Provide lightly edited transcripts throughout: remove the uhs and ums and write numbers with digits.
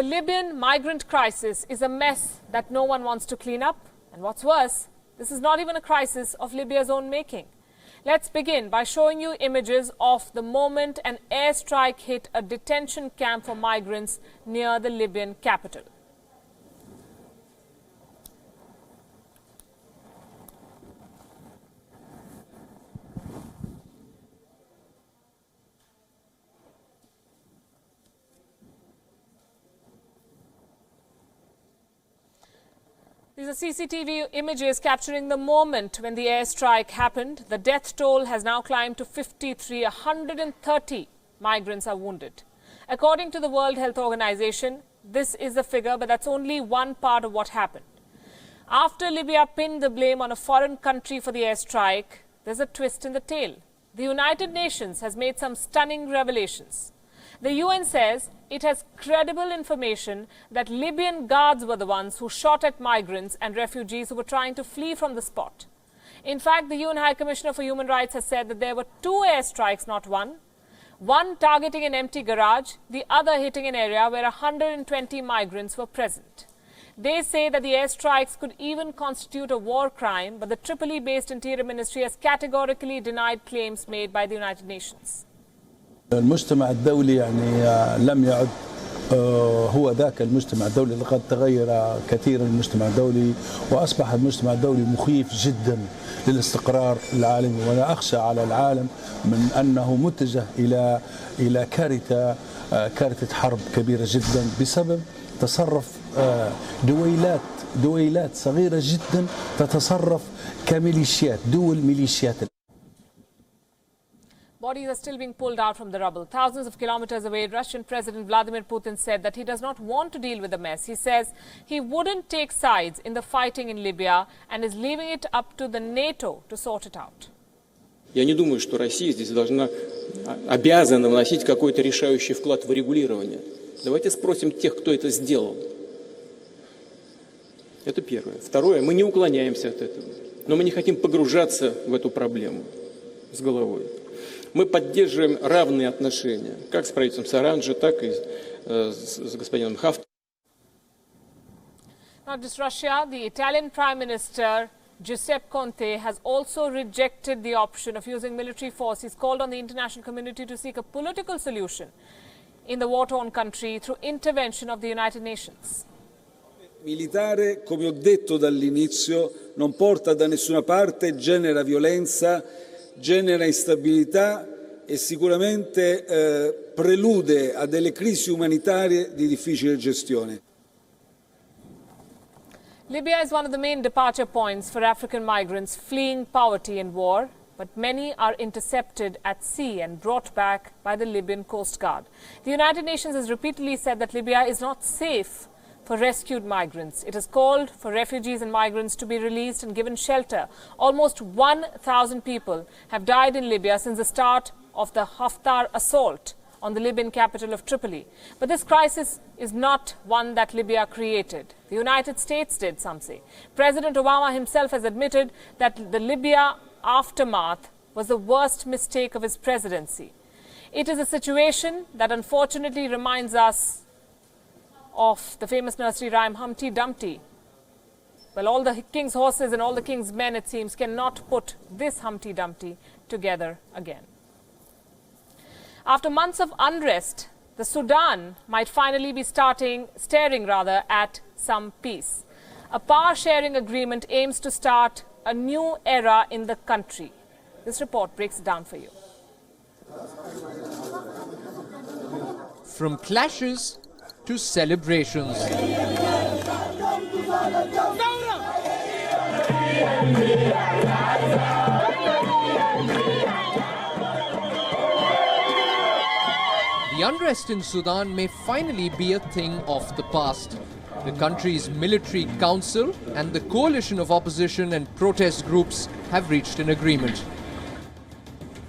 Libyan migrant crisis is a mess that no one wants to clean up. And what's worse, this is not even a crisis of Libya's own making. Let's begin by showing you images of the moment an airstrike hit a detention camp for migrants near the Libyan capital. These are CCTV images capturing the moment when the airstrike happened. The death toll has now climbed to 53. 130 migrants are wounded. According to the World Health Organization, this is the figure, but that's only one part of what happened. After Libya pinned the blame on a foreign country for the airstrike, there's a twist in the tale. The United Nations has made some stunning revelations. The UN says it has credible information that Libyan guards were the ones who shot at migrants and refugees who were trying to flee from the spot. In fact, the UN High Commissioner for Human Rights has said that there were 2 airstrikes, not one. One targeting an empty garage, the other hitting an area where 120 migrants were present. They say that the airstrikes could even constitute a war crime, but the Tripoli-based Interior Ministry has categorically denied claims made by the United Nations. المجتمع الدولي لم يعد هو ذاك المجتمع الدولي، لقد تغير كثيرا المجتمع الدولي وأصبح المجتمع الدولي مخيف جدا للاستقرار العالمي، وأنا أخشى على العالم من أنه متجه إلى كارثة حرب كبيرة جدا بسبب تصرف دويلات صغيرة جدا تتصرف كميليشيات، دول ميليشيات. Bodies are still being pulled out from the rubble. Thousands of kilometers away, Russian President Vladimir Putin said that he does not want to deal with the mess. He says he wouldn't take sides in the fighting in Libya and is leaving it up to the NATO to sort it out. Я не думаю, что Россия здесь обязана вносить какой-то решающий вклад в регулирование. Давайте спросим тех, кто это сделал. Это первое. Второе, мы не уклоняемся от этого, но мы не хотим погружаться в эту проблему с головой. Мы поддерживаем равные отношения, как с правительством Саранджи, так и с господином Хафти. Not just Russia, the Italian Prime Minister Giuseppe Conte has also rejected the option of using military force. He's called on the international community to seek a political solution in the war-torn country through intervention of the United Nations. Militare, come ho detto dall'inizio, non porta da nessuna parte, genera violenza, genera instabilità e sicuramente prelude a delle crisi umanitarie di difficile gestione. Libya is one of the main departure points for African migrants fleeing poverty and war, but many are intercepted at sea and brought back by the Libyan Coast Guard. The United Nations has repeatedly said that Libya is not safe for rescued migrants. It has called for refugees and migrants to be released and given shelter. Almost 1,000 people have died in Libya since the start of the Haftar assault on the Libyan capital of Tripoli. But this crisis is not one that Libya created. The United States did, some say. President Obama himself has admitted that the Libya aftermath was the worst mistake of his presidency. It is a situation that unfortunately reminds us of the famous nursery rhyme Humpty Dumpty. Well, all the king's horses and all the king's men, it seems, cannot put this Humpty Dumpty together again. After months of unrest, the Sudan might finally be staring at some peace. A power-sharing agreement aims to start a new era in the country. This report breaks it down for you. From clashes to celebrations. The unrest in Sudan may finally be a thing of the past. The country's military council and the coalition of opposition and protest groups have reached an agreement.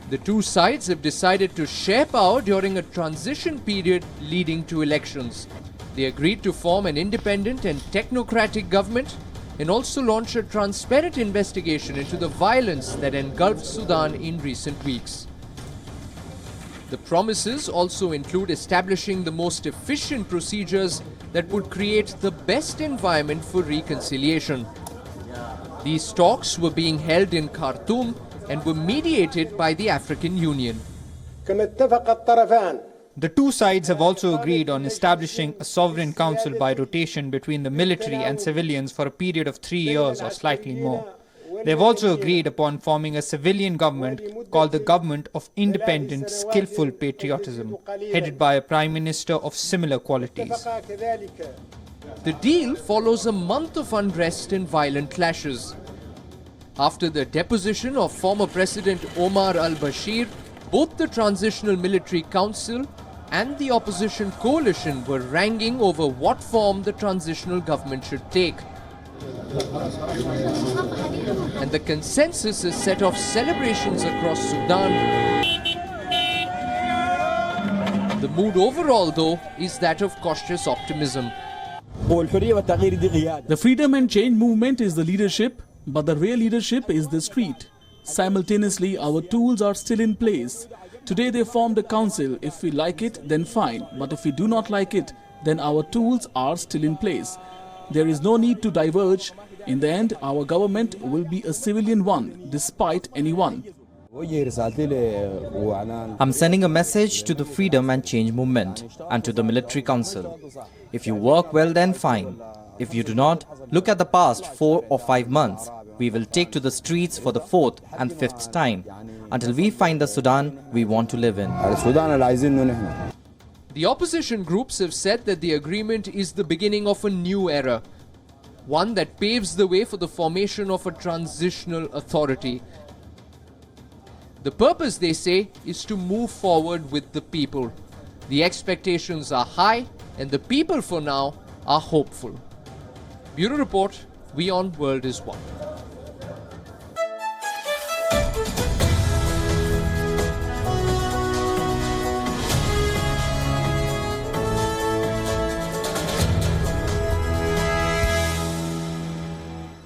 The two sides have decided to share power during a transition period leading to elections. They agreed to form an independent and technocratic government and also launch a transparent investigation into the violence that engulfed Sudan in recent weeks. The promises also include establishing the most efficient procedures that would create the best environment for reconciliation. These talks were being held in Khartoum and were mediated by the African Union. The two sides have also agreed on establishing a sovereign council by rotation between the military and civilians for a period of 3 years or slightly more. They have also agreed upon forming a civilian government called the Government of Independent Skillful Patriotism, headed by a Prime Minister of similar qualities. The deal follows a month of unrest and violent clashes. After the deposition of former President Omar al-Bashir, both the Transitional Military Council and the opposition coalition were wrangling over what form the transitional government should take. And the consensus is set off celebrations across Sudan. The mood overall, though, is that of cautious optimism. The freedom and change movement is the leadership, but the real leadership is the street. Simultaneously, our tools are still in place. Today they formed a council. If we like it, then fine. But if we do not like it, then our tools are still in place. There is no need to diverge. In the end, our government will be a civilian one, despite anyone. I'm sending a message to the Freedom and Change movement and to the Military Council. If you work well, then fine. If you do not, look at the past 4 or 5 months. We will take to the streets for the 4th and 5th time until we find the Sudan we want to live in. The opposition groups have said that the agreement is the beginning of a new era, one that paves the way for the formation of a transitional authority. The purpose, they say, is to move forward with the people. The expectations are high and the people for now are hopeful. Bureau Report, Wion World is One.